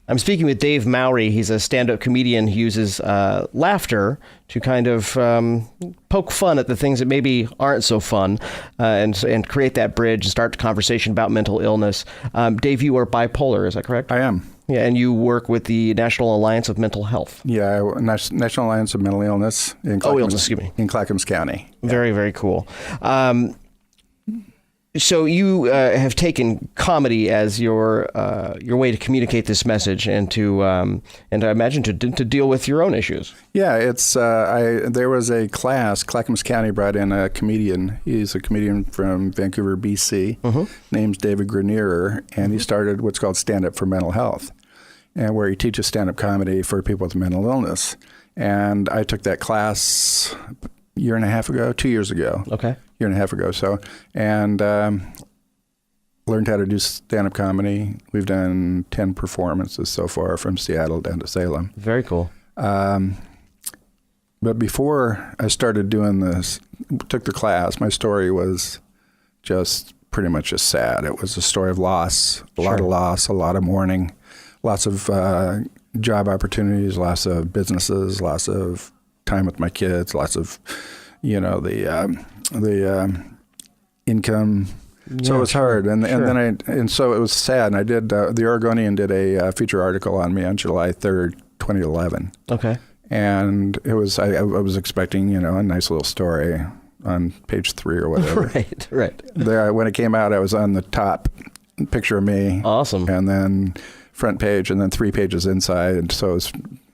I'm speaking with Dave Mowery. He's a stand-up comedian who uses laughter to kind of poke fun at the things that maybe aren't so fun and create that bridge and start a conversation about mental illness. Dave, you are bipolar, is that correct? I am. Yeah, and you work with the National Alliance of Mental Health. Yeah, National Alliance of Mental Illness in Clackamas County. Yeah. Very, very cool. So you have taken comedy as your way to communicate this message and to I imagine to deal with your own issues. Yeah, it's there was a class. Clackamas County brought in a comedian. He's a comedian from Vancouver, BC. Name's David Grenier, and he started what's called Stand Up for Mental Health, and where he teaches stand-up comedy for people with mental illness. And I took that class a year and a half ago, 2 years ago. Okay. Year and a half ago. So, and learned how to do stand-up comedy. We've done 10 performances so far from Seattle down to Salem. Very cool. But before I started doing this, took the class, my story was just pretty much just sad. It was a story of loss, a lot of loss, a lot of mourning, lots of job opportunities, lots of businesses, lots of time with my kids, lots of, the income. So it was hard. And so it was sad. And I did, the Oregonian did a feature article on me on July 3rd, 2011. Okay. And it was, I was expecting, a nice little story on page 3 or whatever. Right. There, when it came out, I was on the top picture of me. Awesome. And then front page, and then 3 pages inside. And so it was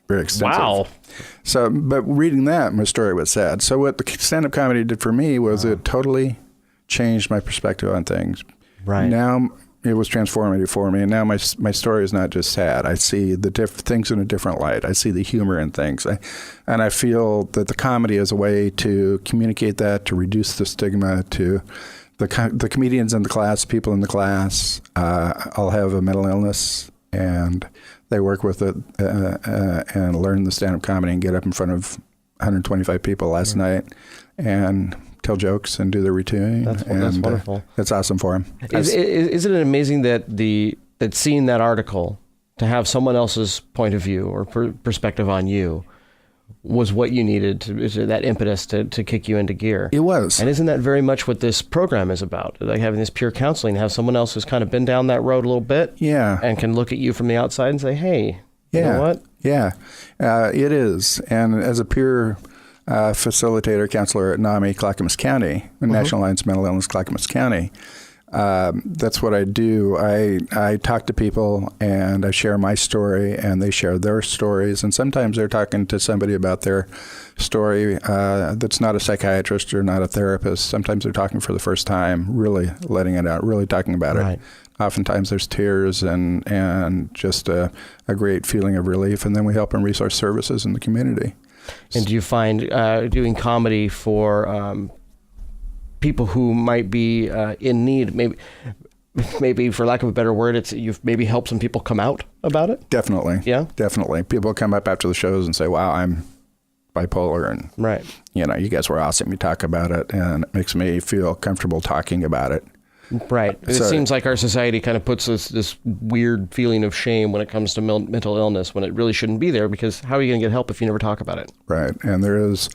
very extensive. Wow. So, but reading that, my story was sad. So what the stand-up comedy did for me was it totally changed my perspective on things. Right. Now it was transformative for me. And now my story is not just sad. I see the things in a different light. I see the humor in things. And I feel that the comedy is a way to communicate that, to reduce the stigma, to the comedians in the class, people in the class, all have a mental illness, and they work with it and learn the stand-up comedy and get up in front of 125 people last night and tell jokes and do their routine. That's wonderful. It's awesome for them. Isn't it amazing that that seeing that article, to have someone else's point of view or perspective on you, was what you needed that impetus to kick you into gear? It was. And isn't that very much what this program is about? Like having this peer counseling, have someone else who's kind of been down that road a little bit, and can look at you from the outside and say, "Hey, you know what?" Yeah, it is. And as a peer facilitator, counselor at NAMI, Clackamas County, National Alliance of Mental Illness, Clackamas County, that's what I do. I talk to people and I share my story and they share their stories. And sometimes they're talking to somebody about their story that's not a psychiatrist or not a therapist. Sometimes they're talking for the first time, really letting it out, really talking about it. Oftentimes there's tears and just a great feeling of relief. And then we help in resource services in the community. And do you find doing comedy for people who might be in need, maybe for lack of a better word, you've maybe helped some people come out about it? Definitely. Yeah? Definitely. People come up after the shows and say, "Wow, I'm bipolar," and you guys were awesome. You talk about it, and it makes me feel comfortable talking about it. Right. It seems like our society kind of puts this weird feeling of shame when it comes to mental illness, when it really shouldn't be there, because how are you going to get help if you never talk about it? Right. And there is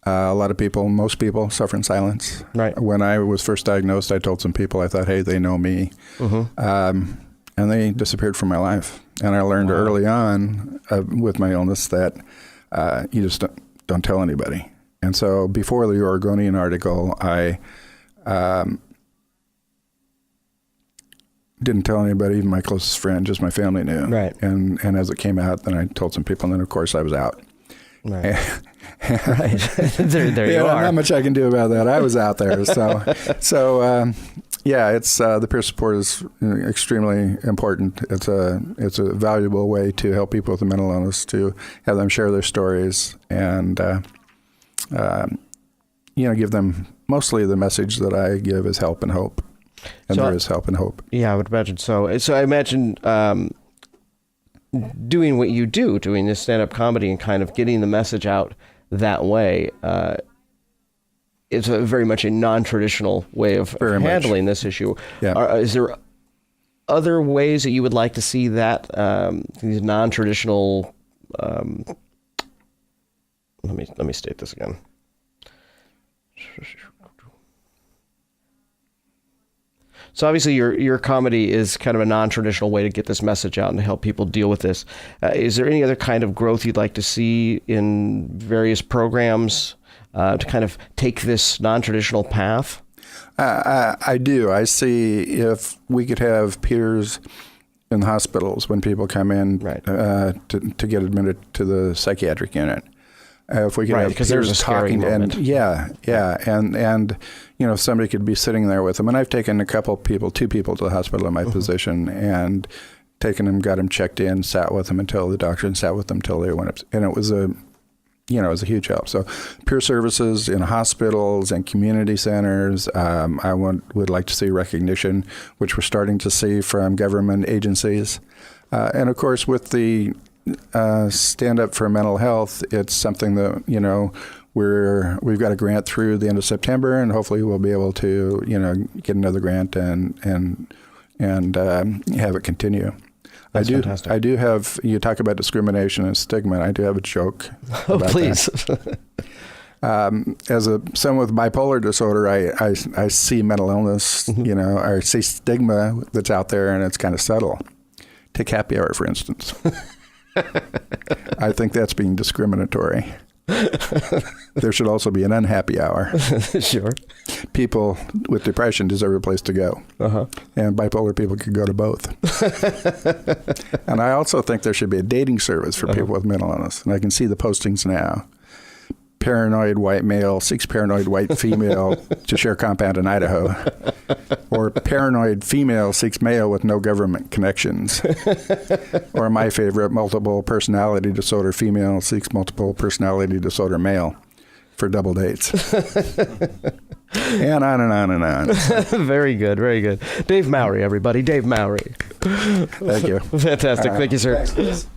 a lot of people, most people, suffer in silence. Right. When I was first diagnosed, I told some people, I thought, hey, they know me. And they disappeared from my life. And I learned early on with my illness that you just don't tell anybody. And so before the Oregonian article, I didn't tell anybody, even my closest friend, just my family knew. Right. And as it came out, then I told some people, and then of course I was out. Right. Right. there you are. Not much I can do about that. I was out there. So it's the peer support is extremely important. It's a valuable way to help people with a mental illness, to have them share their stories and give them, mostly the message that I give is help and hope. And there is help and hope. Yeah, I would imagine so. So I imagine doing what you do, doing this stand-up comedy and kind of getting the message out that way, it's very much a non-traditional way of handling this issue. Yeah. Is there other ways that you would like to see that these non-traditional? Let me state this again. So obviously your comedy is kind of a non-traditional way to get this message out and to help people deal with this. Is there any other kind of growth you'd like to see in various programs to kind of take this non-traditional path? I do. I see if we could have peers in the hospitals when people come in to get admitted to the psychiatric unit. If we could have because there's a talking moment. and and somebody could be sitting there with them. And I've taken two people to the hospital in my position and taken them, got them checked in, sat with them until the doctor and sat with them until they went up. And it was a huge help. So peer services in hospitals and community centers. I would like to see recognition, which we're starting to see from government agencies. And of course, with the Stand Up for Mental Health, it's something that, we've got a grant through the end of September, and hopefully we'll be able to, get another grant and have it continue. That's fantastic. I do have, you talk about discrimination and stigma, and I do have a joke about please. that. As someone with bipolar disorder, I see mental illness, I see stigma that's out there, and it's kind of subtle. Take happy hour, for instance. I think that's being discriminatory. There should also be an unhappy hour. Sure. People with depression deserve a place to go. And bipolar people could go to both. And I also think there should be a dating service for people with mental illness. And I can see the postings now. Paranoid white male seeks paranoid white female to share compound in Idaho. Or paranoid female seeks male with no government connections. Or my favorite, multiple personality disorder female seeks multiple personality disorder male for double dates. And on and on and on. Very good, very good. Dave Mowery, everybody. Dave Mowery. Thank you. Fantastic. Thank you, sir. Thanks.